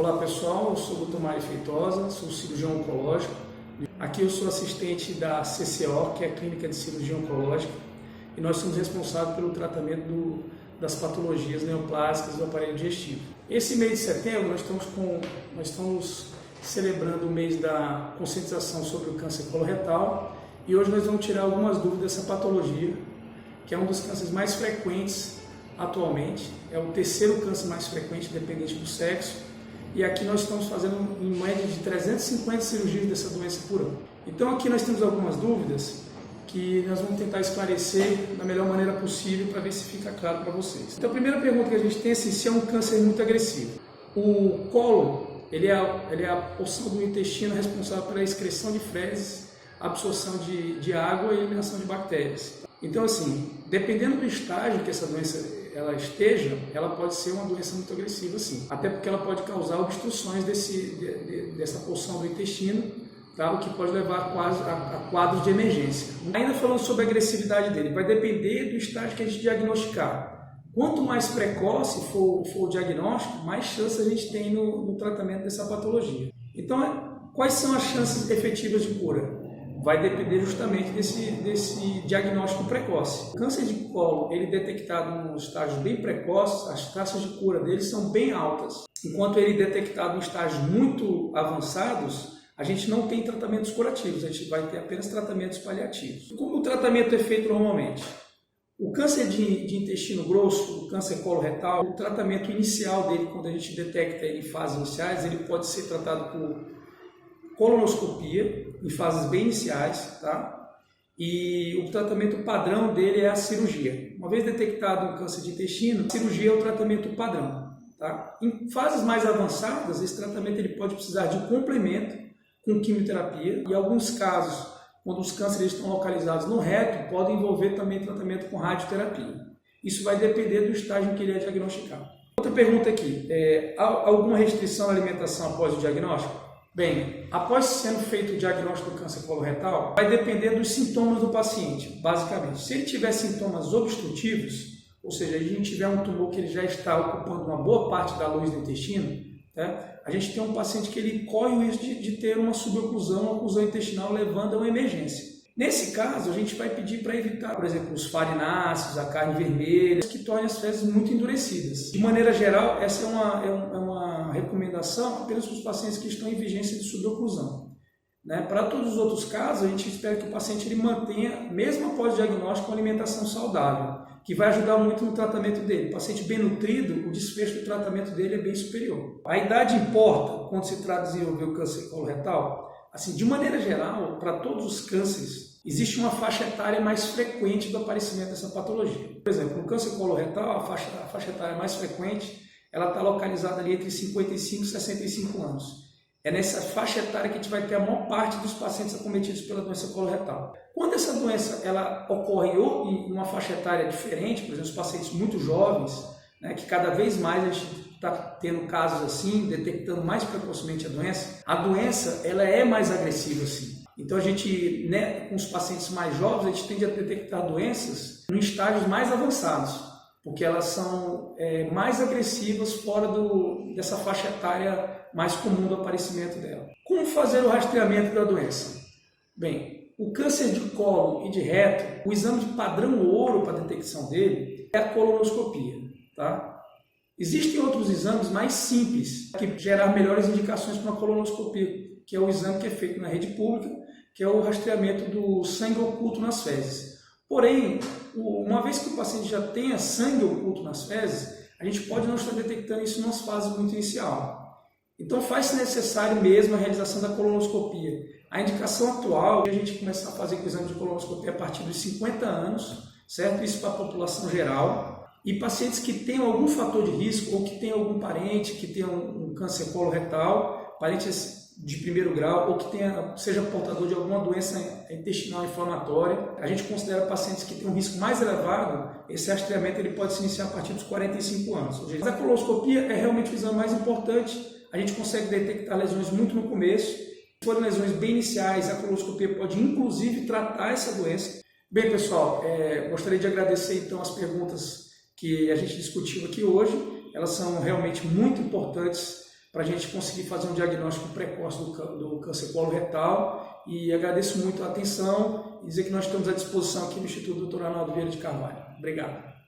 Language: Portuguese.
Olá pessoal, eu sou o Dr. Mário Feitosa, sou cirurgião oncológico. Aqui eu sou assistente da CCO, que é a Clínica de Cirurgia Oncológica, e nós somos responsáveis pelo tratamento das patologias neoplásicas do aparelho digestivo. Esse mês de setembro nós estamos celebrando o mês da conscientização sobre o câncer coloretal, e hoje nós vamos tirar algumas dúvidas dessa patologia, que é um dos cânceres mais frequentes atualmente, é o terceiro câncer mais frequente, dependente do sexo, e aqui nós estamos fazendo em média de 350 cirurgias dessa doença por ano. Então aqui nós temos algumas dúvidas que nós vamos tentar esclarecer da melhor maneira possível para ver se fica claro para vocês. Então a primeira pergunta que a gente tem é se é um câncer muito agressivo. O cólon, ele é a porção do intestino responsável pela excreção de fezes, absorção de água e eliminação de bactérias. Então assim, dependendo do estágio que essa doença ela esteja, ela pode ser uma doença muito agressiva, sim. Até porque ela pode causar obstruções dessa porção do intestino, tá? O que pode levar a quadros de emergência. Ainda falando sobre a agressividade dele, vai depender do estágio que a gente diagnosticar. Quanto mais precoce for o diagnóstico, mais chance a gente tem no tratamento dessa patologia. Então, quais são as chances efetivas de cura? Vai depender justamente desse diagnóstico precoce. O câncer de colo, ele detectado em estágios bem precoces, as taxas de cura dele são bem altas. Enquanto ele detectado em estágios muito avançados, a gente não tem tratamentos curativos, a gente vai ter apenas tratamentos paliativos. Como o tratamento é feito normalmente? O câncer de intestino grosso, o câncer coloretal, o tratamento inicial dele, quando a gente detecta ele em fases iniciais, ele pode ser tratado por colonoscopia, em fases bem iniciais, tá? E o tratamento padrão dele é a cirurgia. Uma vez detectado o câncer de intestino, a cirurgia é o tratamento padrão, tá? Em fases mais avançadas, esse tratamento ele pode precisar de um complemento com quimioterapia, e em alguns casos, quando os cânceres estão localizados no reto, podem envolver também tratamento com radioterapia. Isso vai depender do estágio em que ele é diagnosticado. Outra pergunta aqui, há alguma restrição à alimentação após o diagnóstico? Bem, após sendo feito o diagnóstico do câncer coloretal, vai depender dos sintomas do paciente, basicamente. Se ele tiver sintomas obstrutivos, ou seja, a gente tiver um tumor que ele já está ocupando uma boa parte da luz do intestino, tá? A gente tem um paciente que ele corre o risco de ter uma suboclusão, uma oclusão intestinal, levando a uma emergência. Nesse caso, a gente vai pedir para evitar, por exemplo, os farináceos, a carne vermelha, que tornem as fezes muito endurecidas. De maneira geral, essa é uma recomendação apenas para os pacientes que estão em vigência de suboclusão. Né? Para todos os outros casos, a gente espera que o paciente ele mantenha, mesmo após o diagnóstico, uma alimentação saudável, que vai ajudar muito no tratamento dele. O paciente bem nutrido, o desfecho do tratamento dele é bem superior. A idade importa quando se trata de desenvolver o câncer coloretal? Assim, de maneira geral, para todos os cânceres, existe uma faixa etária mais frequente do aparecimento dessa patologia. Por exemplo, no câncer coloretal, a faixa etária mais frequente, ela está localizada ali entre 55 e 65 anos. É nessa faixa etária que a gente vai ter a maior parte dos pacientes acometidos pela doença coloretal. Quando essa doença ela ocorre ou em uma faixa etária diferente, por exemplo, os pacientes muito jovens, né, que cada vez mais a gente está tendo casos assim, detectando mais precocemente a doença ela é mais agressiva assim. Então a gente, né, com os pacientes mais jovens, a gente tende a detectar doenças em estágios mais avançados, porque elas são mais agressivas fora dessa faixa etária mais comum do aparecimento dela. Como fazer o rastreamento da doença? Bem, o câncer de colo e de reto, o exame de padrão ouro para a detecção dele é a colonoscopia, tá? Existem outros exames mais simples que gerar melhores indicações para uma colonoscopia, que é o exame que é feito na rede pública, que é o rastreamento do sangue oculto nas fezes. Porém, uma vez que o paciente já tenha sangue oculto nas fezes, a gente pode não estar detectando isso nas fases muito inicial. Então faz-se necessário mesmo a realização da colonoscopia. A indicação atual é a gente começar a fazer o exame de colonoscopia a partir dos 50 anos, certo? Isso para a população geral. E pacientes que tenham algum fator de risco ou que tenham algum parente que tenha um câncer coloretal, parentes de primeiro grau ou que seja portador de alguma doença intestinal inflamatória, a gente considera pacientes que têm um risco mais elevado, esse rastreamento ele pode se iniciar a partir dos 45 anos. Ou seja, a colonoscopia é realmente o exame mais importante, a gente consegue detectar lesões muito no começo. Se forem lesões bem iniciais, a colonoscopia pode inclusive tratar essa doença. Bem, pessoal, gostaria de agradecer então as perguntas que a gente discutiu aqui hoje. Elas são realmente muito importantes para a gente conseguir fazer um diagnóstico precoce do câncer coloretal. E agradeço muito a atenção e dizer que nós estamos à disposição aqui no Instituto Dr. Arnaldo Vieira de Carvalho. Obrigado.